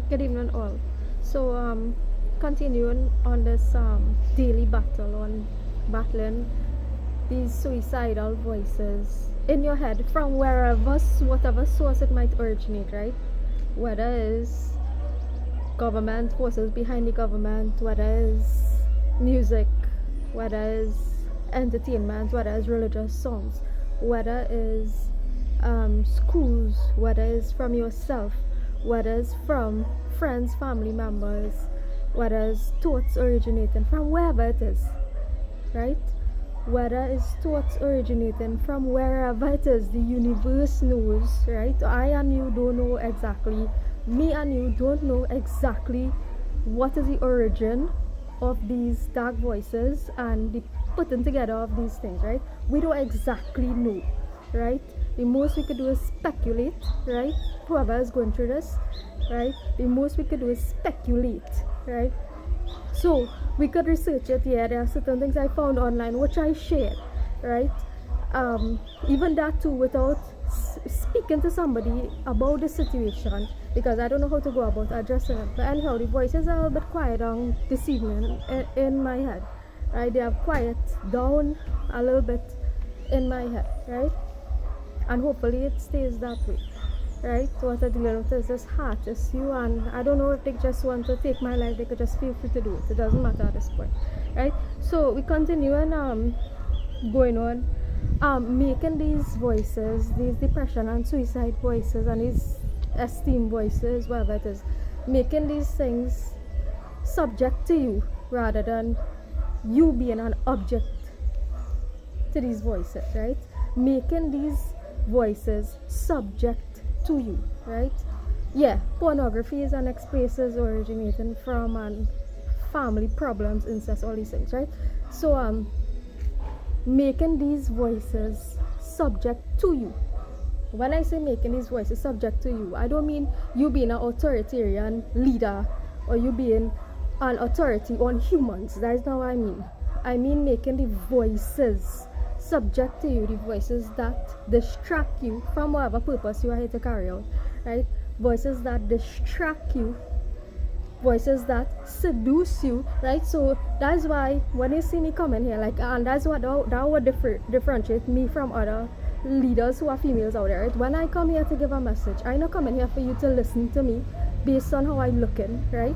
Good evening, all. So, continuing on this daily battle on battling these suicidal voices in your head from wherever, whatever source it might originate, right? Whether it's government, forces behind the government, whether it's music, whether it's entertainment, whether it's religious songs, whether it's schools, whether it's from yourself, whether it's from friends, family members, whether it's thoughts originating from wherever it is, right? Whether it's thoughts originating from wherever it is, the universe knows, right? I and you don't know exactly, me and you don't know exactly what is the origin of these dark voices and the putting together of these things, right? We don't exactly know, right? The most we could do is speculate, right? Whoever is going through this, right? The most we could do is speculate, right? So we could research it. Yeah, there are certain things I found online which I shared, right? Even that too, without speaking to somebody about the situation, because I don't know how to go about addressing it. But anyhow, the voices are a little bit quiet on this evening in my head, right? They are quiet down a little bit in my head, right? And hopefully it stays that way, right? So what I dealing with is this heart issue, and I don't know if they just want to take my life. They could just feel free to do it. It doesn't matter at this point, right? So we continue and going on, making these voices, these depression and suicide voices, and these esteem voices, whatever it is, making these things subject to you rather than you being an object to these voices, right? Making these voices subject to you, right? Yeah, pornography is an places originating from and family problems, incest, all these things, right? So making these voices subject to you. When I say making these voices subject to you, I don't mean you being an authoritarian leader or you being an authority on humans. That is not what I mean. I mean making the voices subject to you, the voices that distract you from whatever purpose you are here to carry out, right? Voices that distract you, voices that seduce you, right? So that's why when you see me coming here, like, and that's what that would differentiate me from other leaders who are females out there, right? When I come here to give a message, I'm not coming here for you to listen to me based on how I'm looking, right?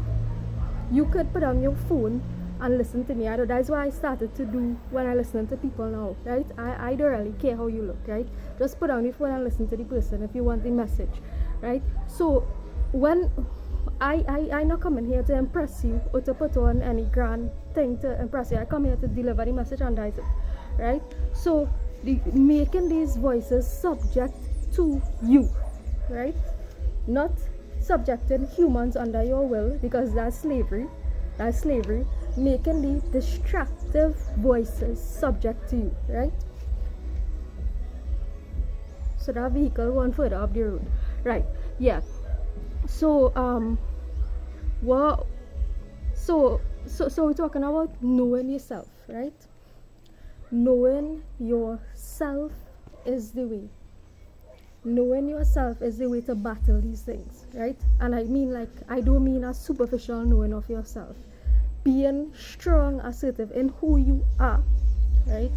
You could put on your phone and listen to me. That's what I started to do when I listen to people now, right? I don't really care how you look, right? Just put on your phone and listen to the person if you want the message, right? So when I'm not coming here to impress you or to put on any grand thing to impress you. I come here to deliver the message and that's it, right? So making these voices subject to you, right? Not subjecting humans under your will, because that's slavery. That's slavery. Making the destructive voices subject to you, right? So that vehicle went further up the road, right? Yeah. So what? So we're talking about knowing yourself, right? Knowing yourself is the way. Knowing yourself is the way to battle these things, right? And I mean, like, I don't mean a superficial knowing of yourself. Being strong, assertive in who you are, right?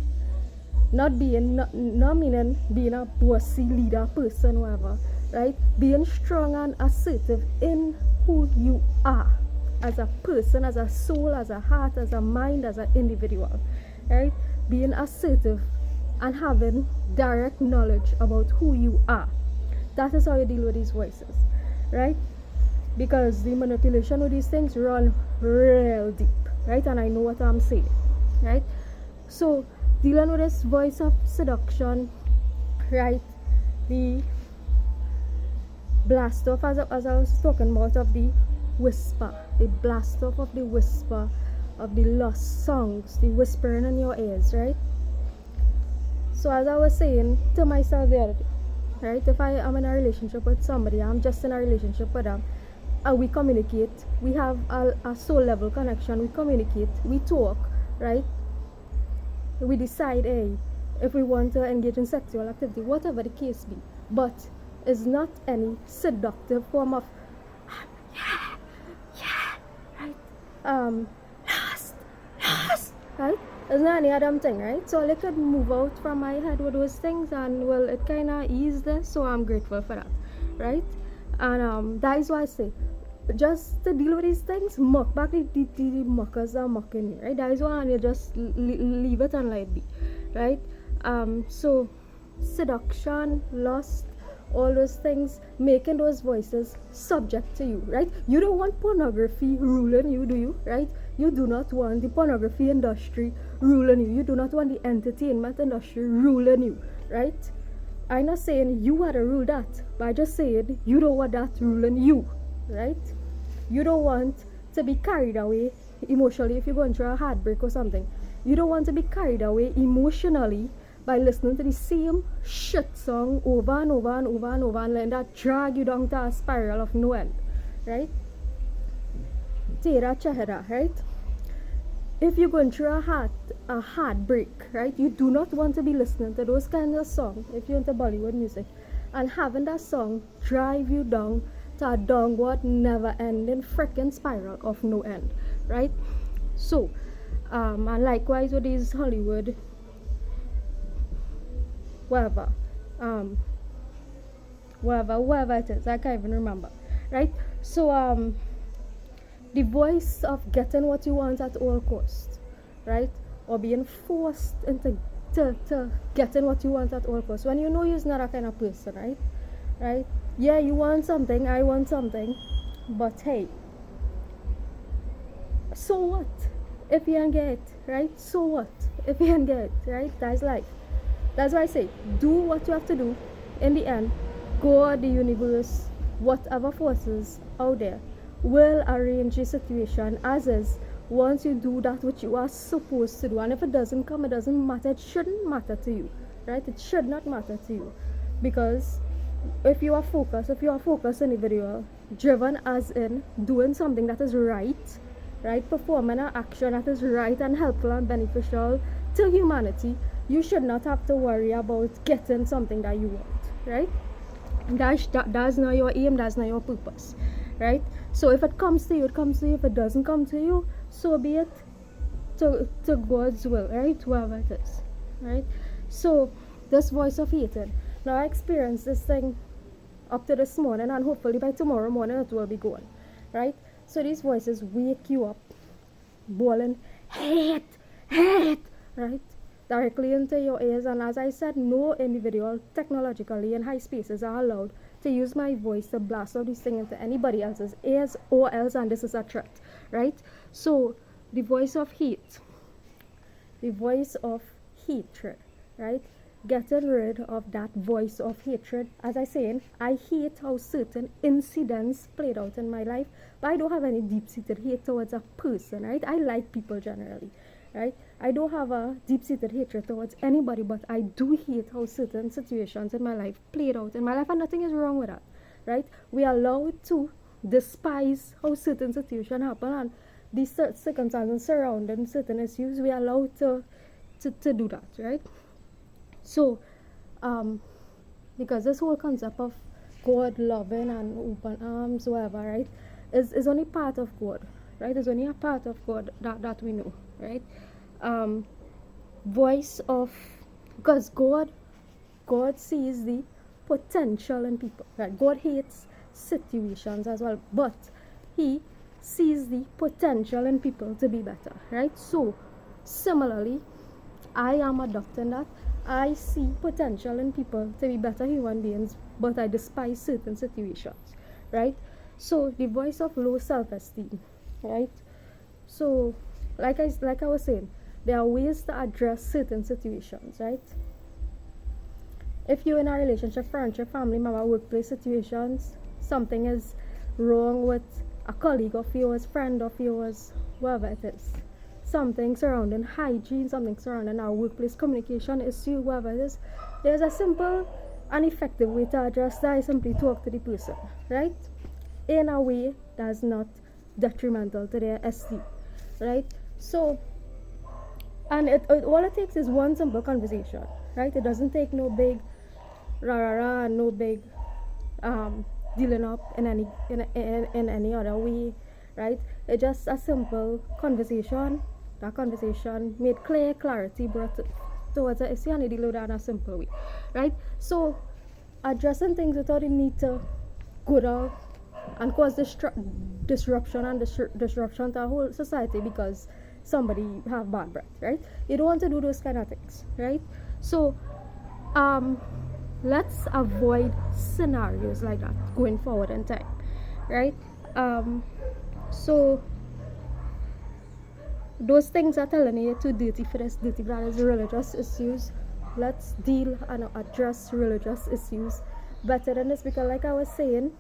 Not meaning being a bossy leader person, whatever, right? Being strong and assertive in who you are as a person, as a soul, as a heart, as a mind, as an individual, right? Being assertive and having direct knowledge about who you are. That is how you deal with these voices, right? Because the manipulation of these things run real deep, right? And I know what I'm saying, right? So dealing with this voice of seduction, right? The blast off, as I was talking about, of the whisper, the blast off of the whisper of the lost songs, the whispering in your ears, right? So as I was saying to myself the other day, right? If I am in a relationship with somebody, I'm just in a relationship with them, and we communicate, we have a soul level connection, we communicate, we talk, right? We decide, hey, if we want to engage in sexual activity, whatever the case be, but it's not any seductive form of um, last, right? Isn't there any other thing, right? So I could move out from my head with those things, and well, it kind of eased this, so I'm grateful for that, right? And that is why I say, just to deal with these things, muck back the muckers are mucking you, right? That is why you just leave it and let it be, right? So seduction, lust, all those things, making those voices subject to you, right? You don't want pornography ruling you, do you? Right? You do not want the pornography industry ruling you. You do not want the entertainment industry ruling you, right? I'm not saying you had to rule that, but I just said you don't want that ruling you, right? You don't want to be carried away emotionally if you're going through a heartbreak or something. You don't want to be carried away emotionally by listening to the same shit song over and over and over and over and letting that drag you down to a spiral of no end, right? Tera chehra, right? If you're going through a heartbreak, right, you do not want to be listening to those kinds of songs if you're into Bollywood music, and having that song drive you down to a downward, never-ending freaking spiral of no end, right? So, and likewise with these Hollywood, whatever it is, I can't even remember, right? So, the voice of getting what you want at all costs, right? Or being forced into to getting what you want at all costs. When you know you're not a kind of person, right? Right? Yeah, you want something, I want something, but hey, so what if you don't get it, right? So what if you don't get it, right? That's life. That's why I say, do what you have to do. In the end, God, the universe, whatever forces out there will arrange the situation as is once you do that which you are supposed to do. And if it doesn't come, it doesn't matter. It shouldn't matter to you, right? It should not matter to you, because if you are focused individual, driven as in doing something that is right, right, performing an action that is right and helpful and beneficial to humanity, you should not have to worry about getting something that you want, right? That's not your aim, that's not your purpose, right? So if it comes to you, it comes to you. If it doesn't come to you, so be it, to God's will, right? Whoever it is, right? So this voice of hatred, now I experienced this thing up to this morning, and hopefully by tomorrow morning it will be gone, right? So these voices wake you up bawling hate, right, directly into your ears. And as I said, no individual technologically in high spaces are allowed to use my voice to blast out these things into anybody else's ears or else, and this is a threat, right? So the voice of hate, the voice of hatred, right? Getting rid of that voice of hatred. As I say, I hate how certain incidents played out in my life, but I don't have any deep-seated hate towards a person, right? I like people generally, right? I don't have a deep-seated hatred towards anybody, but I do hate how certain situations in my life played out in my life, and nothing is wrong with that, right? We are allowed to despise how certain situations happen and these circumstances surrounding certain issues. We are allowed to do that, right? So, because this whole concept of God loving and open arms, whatever, right, is only part of God, right? It's only a part of God that we know, right? Voice of, because God sees the potential in people, right? God hates situations as well, but He sees the potential in people to be better, right? So, similarly, I am adopting that. I see potential in people to be better human beings, but I despise certain situations, right? So the voice of low self-esteem, right? So like I was saying, there are ways to address certain situations, right? If you're in a relationship, friendship, family member, workplace situations, something is wrong with a colleague of yours, friend of yours, whoever it is, something surrounding hygiene, something surrounding our workplace communication issue, whatever it is, there's a simple and effective way to address that. Is simply talk to the person, right? In a way that's not detrimental to their esteem, right? So, and all it takes is one simple conversation, right? It doesn't take no big rah and no big dealing up in any other way, right? It's just a simple conversation. That conversation made clarity brought towards the issue, and it deal with that in a simple way, right? So addressing things without the need to go down and cause disruption and disruption to a whole society because somebody have bad breath, right? You don't want to do those kind of things, right? So let's avoid scenarios like that going forward in time, right? So those things are telling you too dirty for this, dirty that is religious issues. Let's deal and address religious issues better than this, because like I was saying,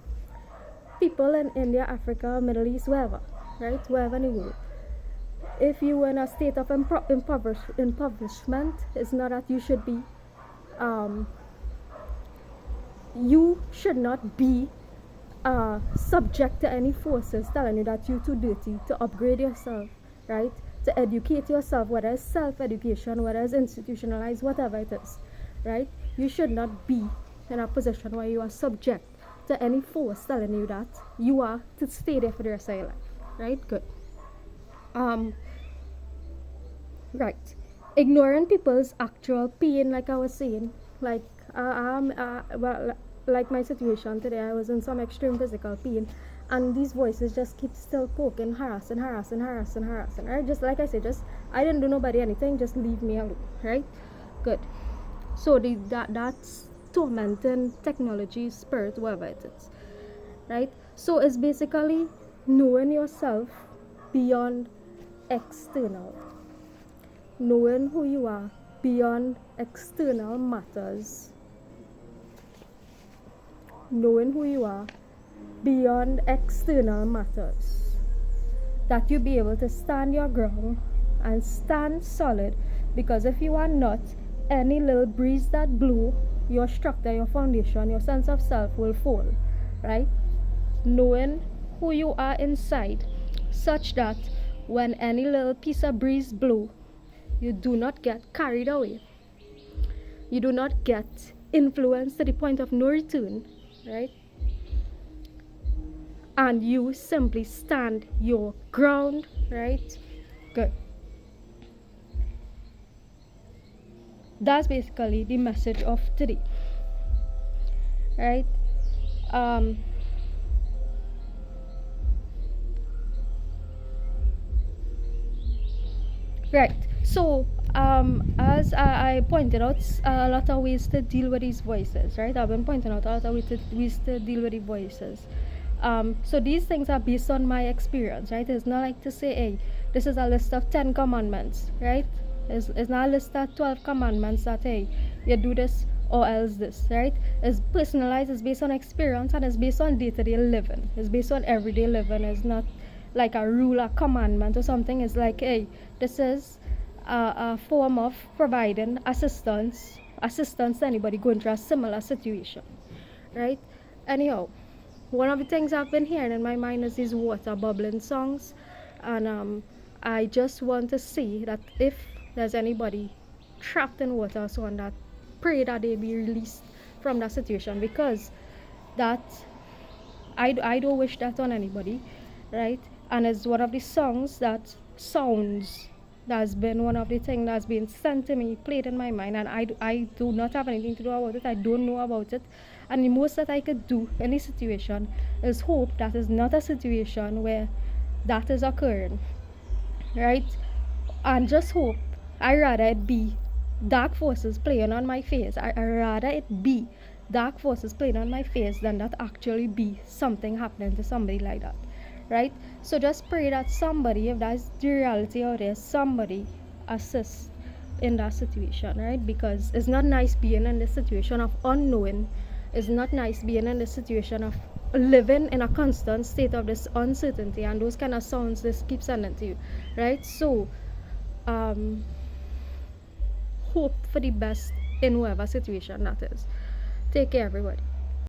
people in India, Africa, Middle East, wherever, right, wherever in the world, if you were in a state of impoverishment, it's not that you should be you should not be subject to any forces telling you that you're too dirty to upgrade yourself, right, to educate yourself, whether it's self-education, whether it's institutionalized, whatever it is, right? You should not be in a position where you are subject to any force telling you that you are to stay there for the rest of your life, right? Good. Right. Ignoring people's actual pain, like I was saying, like well, like my situation today, I was in some extreme physical pain, and these voices just keep still poking, harassing, right? Just like I said, just I didn't do nobody anything, just leave me alone, right? Good. So that's tormenting technology, spirit, whatever it is, right? So it's basically knowing yourself beyond external, knowing who you are beyond external matters, knowing who you are beyond external matters, that you be able to stand your ground and stand solid, because if you are not, any little breeze that blew, your structure, your foundation, your sense of self will fall, right? Knowing who you are inside, such that when any little piece of breeze blow, you do not get carried away, you do not get influenced to the point of no return, right? And you simply stand your ground, right? Good. That's basically the message of today, right? Right. So as I pointed out, a lot of ways to deal with these voices, right? I've been pointing out a lot of ways to deal with the voices. So these things are based on my experience, right? It's not like to say, hey, this is a list of 10 commandments, right? It's not a list of 12 commandments that, hey, you do this or else this, right? It's personalized, it's based on experience, and it's based on day-to-day living. It's based on everyday living. It's not like a rule, a commandment or something. It's like, hey, this is a form of providing assistance to anybody going through a similar situation, right? Anyhow, one of the things I've been hearing in my mind is these water bubbling songs, and I just want to say that if there's anybody trapped in water, so on, that pray that they be released from that situation, because that I don't wish that on anybody, right? And it's one of the songs that sounds, that's been one of the things that's been sent to me, played in my mind, and I do not have anything to do about it. I don't know about it, and the most that I could do in this situation is hope that is not a situation where that is occurring, right? And just hope. I rather it be dark forces playing on my face. I rather it be dark forces playing on my face than that actually be something happening to somebody like that, right? So just pray that somebody, if that's the reality out there, somebody assists in that situation, right? Because it's not nice being in the situation of unknowing. It's not nice being in the situation of living in a constant state of this uncertainty, and those kind of sounds this keeps sending to you, right? So hope for the best in whatever situation that is. Take care, everybody.